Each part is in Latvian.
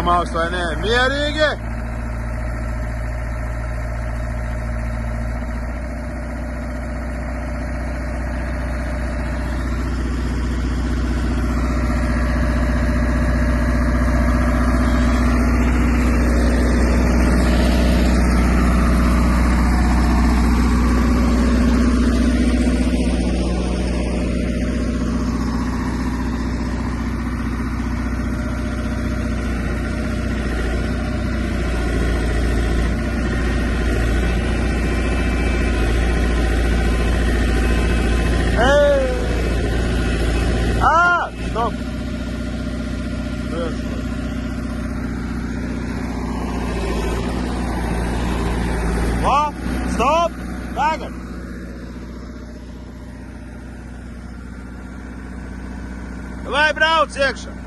Ejam augstu vai nē? Mierīgi! Stop! What? Stop! Tagad! Vai brauc iekšā?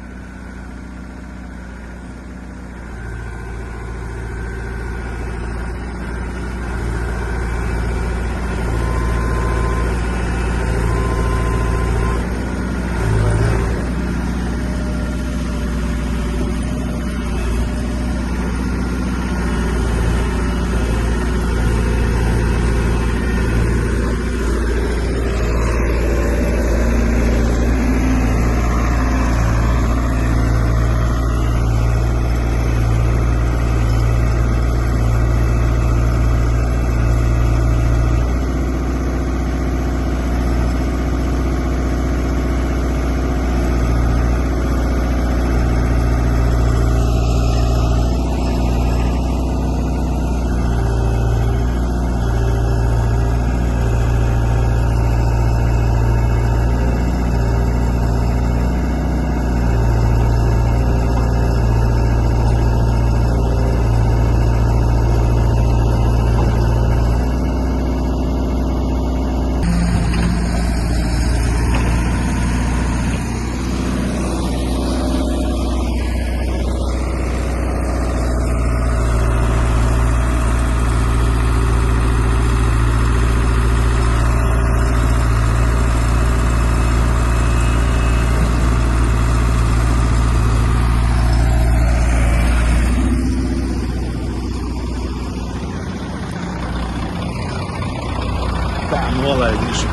Tā nolaidīšu.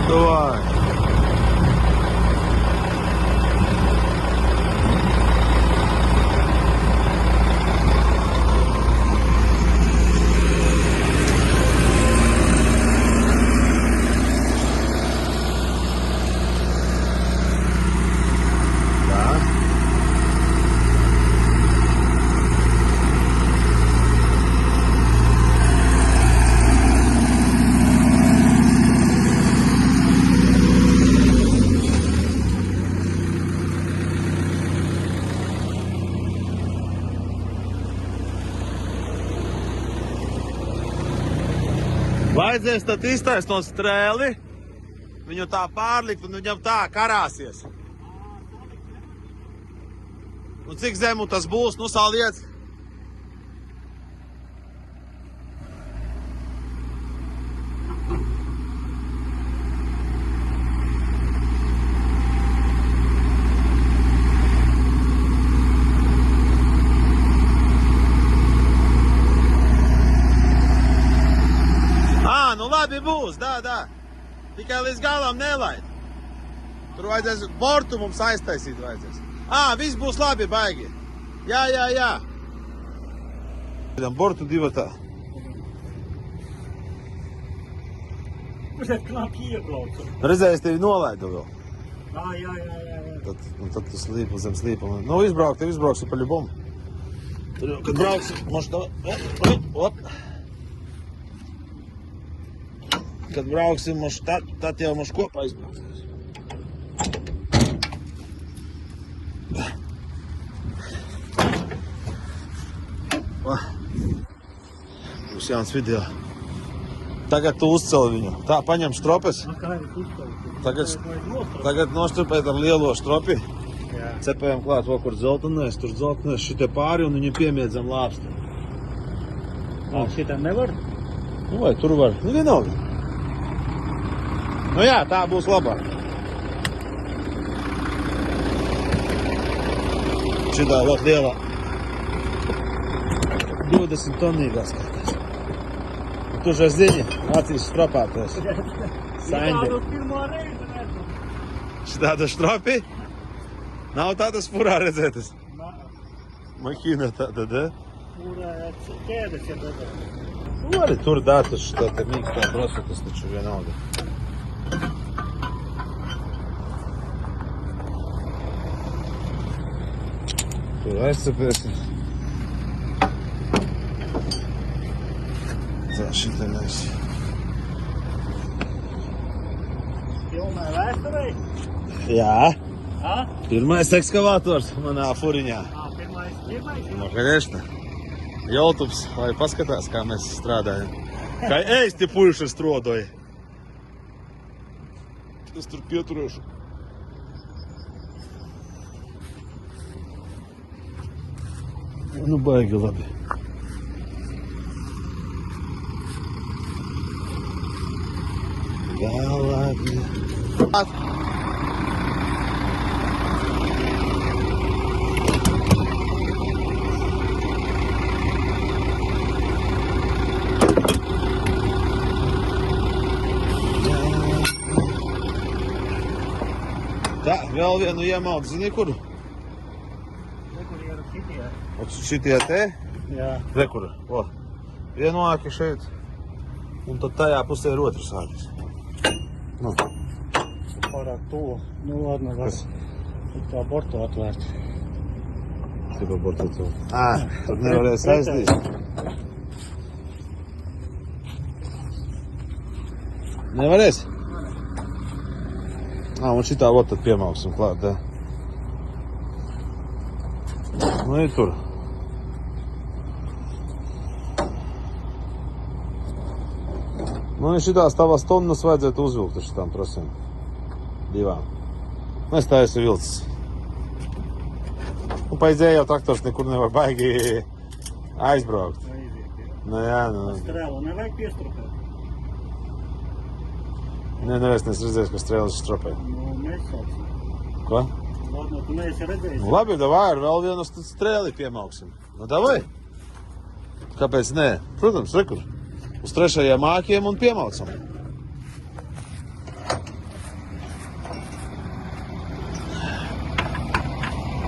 Давай. Vajadzēs tad iztaisnot strēli, viņu tā pārlikt un viņam tā karāsies. Un cik zemu tas būs, nu saliec. Nu labi būs, dā. Tikai līdz galam nelaid. Tur vajadzēs, bortu mums aiztaisīt vajadzēs. Viss būs labi, baigi. Jā. Bortu divatā. Kurš es knapi iebraucu? Redzēju, es tevi nolaidu vēl. Jā. Tad tu slīpi zem slīpuma. Nu, izbrauksi pa ļubumu. Tur jau, kad brauksi, možda tā... Kad brauksim, tad jau mums kopā izbrauksies. Būs jauns video. Tagad tu uzcel viņu. Tā, paņem stropes. Kā ir uzstāvs? Tagad nostrupēt ar lielo stropi. Jā. Cepējam klāt vēl kur dzeltenēs, tur dzeltenēs šitie pāri un viņu piemiedzam lāpsti. Šitā nevar? Nu vai tur var? Nu vienalga. Nu jā, tā būs labāk. Šitā vēl lielā. 20 tonnīgā skatās. Un tu žai zini, acīs stropātos. Saindi. Tādu pirmo reizi redzu. Šitāda stropi? Nav tādas furā redzētas. Mahīna tāda, da? Kurā ķēdes ir tādā. Nu arī tur dātas šitā te mīkstā brosetas, taču vienalga. Tur aizcepēsim. Tā šitā mēs. Pilnā vēsturei? Jā, A? pirmais ekskavators manā furiņā. Pirmais? Nu, конечно. Jūtubs, lai paskatās, kā mēs strādājam. Kā eisti puiši strodoja. Es tur pieturēšu. Nu, baigi labi. Galagi. Tā, vēl vienu iemaut, zini kur? Kur ir šitie? Ot šitie te? Jā. Re kur? O, vienu āki šeit. Un tad tajā pusē ir otrs ākis. Nu, Pārāk tuvu. Nu, ladno, var. Tā bortu atvērt. tipa bortu tu. Tad nevarēs aizdīt. Nevarēs? Un šitā vot tad piemauksim klāt, da. Nu, ir tur. Nu, ja šitās tavas tonnas vajadzētu uzvilkt ar šitām trosiem. Divām. Nu, es tā esmu vilcis. Nu, paidzēja jau traktors nekur nevar baigi aizbraukt. Aiziet, jā. Nu, jā, nu. Strēlu nevajag piestrupēt. Nē, neviens redzējis, ka strēlis stropē. Nu, mēs saucam. Ko? Ladno, tu neesi redzējis. Nu, labi, davai, ar vēl vienu strēli piemauksim. Nu, davai. Kāpēc nē? Protams, rekur. Uz trešajiem ākiem un piemaucam.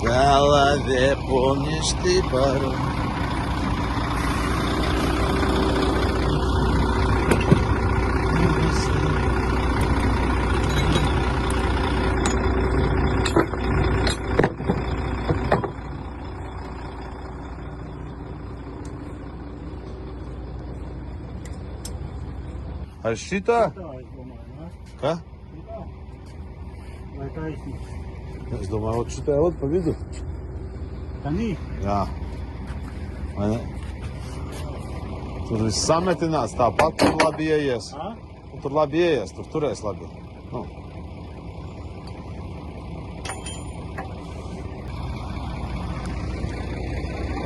Голове помнишь ты пару. А šitā? Tā, es domāju, nā? Kā? Tā. Vai taisnīgs? Es domāju, ot šitā ot pa vidu. Tā nī? Jā. Vai ne? Tur viss sametināts, tāpat tur labi ieies. A? Tur labi ieies, tur turēs labi. Nu.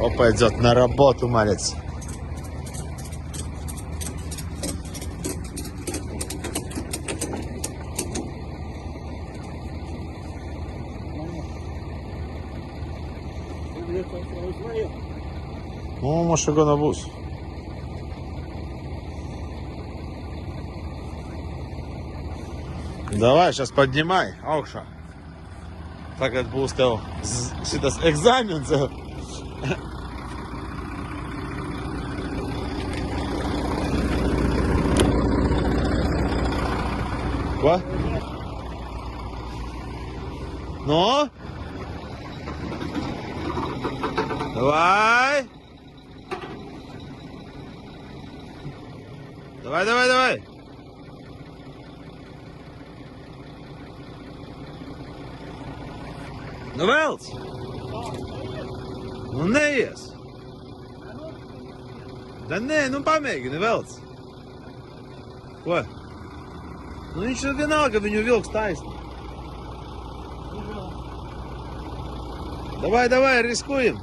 Опа, идет на работу, малец. Ну, может, gana būs. Давай, сейчас поднимай, augšā. Tagad būs tev šitas eksāmens. Ko? Nu? Давай! Давай, давай, давай! Nu velc! Nu neies! Da nē, nu pamēģini velc! Ko? Nu viņš ir vienalga, viņu vilks taisni. Davai, riskujam.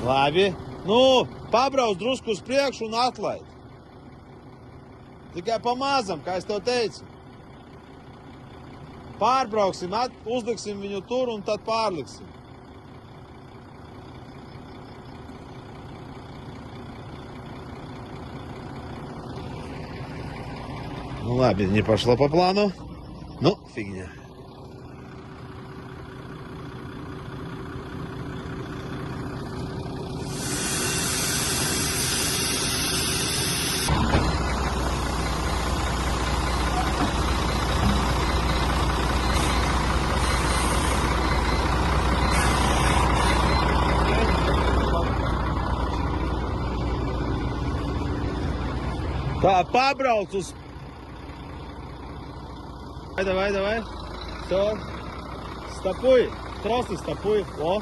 Labi. Nu, pabrauc drusku uz priekšu un atlaid. Tikai pamazam, kā es tev teicu. Pārbrauksim, uzliksim viņu tur un tad pārliksim. Ну ладно, не пошло по плану. Ну, фигня. Да, побрал тут. Давай. Все. Стопуй. Просто стопуй. О.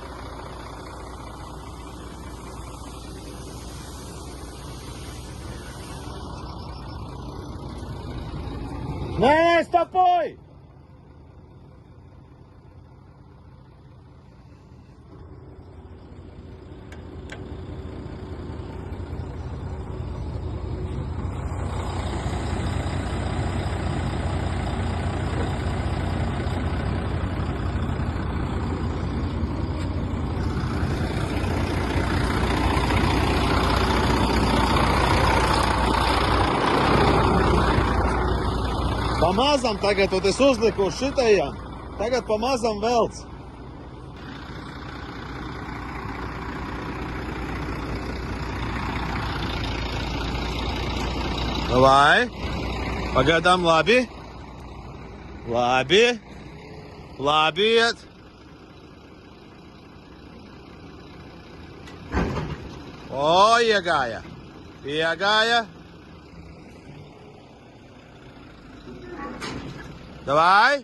Не, стопуй! Pamazam tagad, un es uzliku uz šitajām. Tagad pamazam velc. Davai. Pagaidām labi. Labi iet. O, iegāja. Давай.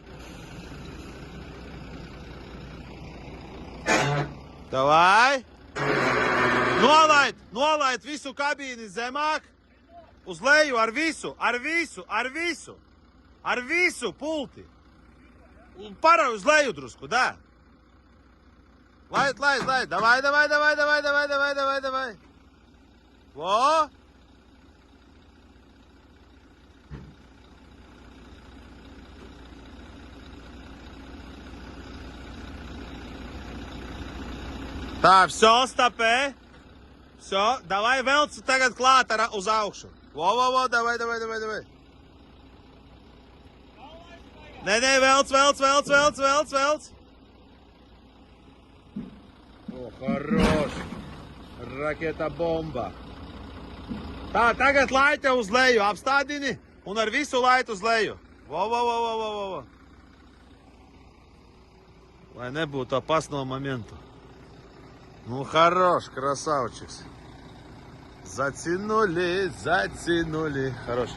Nolaid visu kabīni zemāk. Uz leju ar visu pulti. Un parauj uz leju drusku, da. Laid. Davai. Vo. Tā, все, stopē. Все, davai velc tagad klāt uz augšu. Vo, davai. Nē, velc. O, хорош. Raketa bomba. Tā, tagad laite uz leju, apstādini un ar visu laitu uz leju. Vo. Lai nebūtu опасного момента. Ну, хорош, красавчик. Затянули. Хорош.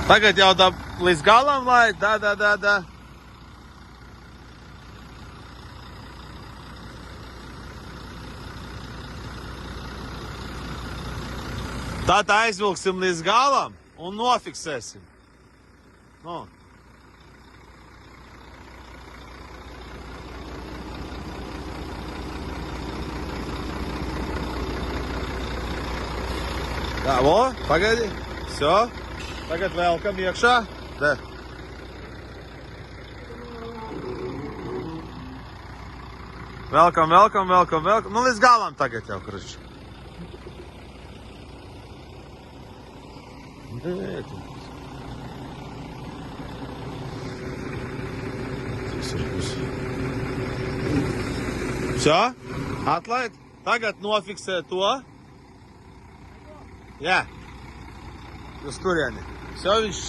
Tagad jau līdz galam laid. Da. Tad aizvilksim līdz galam un nofiksēsim. No. Tā, vo, pagaidi. Все. Tagad velkam iekšā. Da. Velkam. Nu, līdz galam tagad jau, kruči. Все, atlaid. Tagad nofiksē to. Jā. Uz turieni. Все, viņš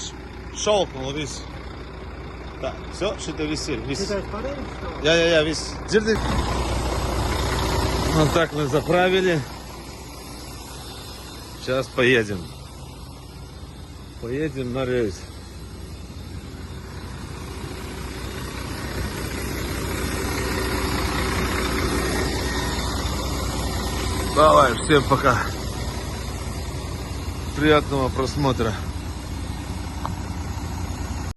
šauknul visu. Tā, все, šitā viss ir. Viss. Jā, viss. Dzirdi? Вот так мы заправили. Сейчас поедем. Поедем на рейс. Давай, всем пока. Приятного просмотра.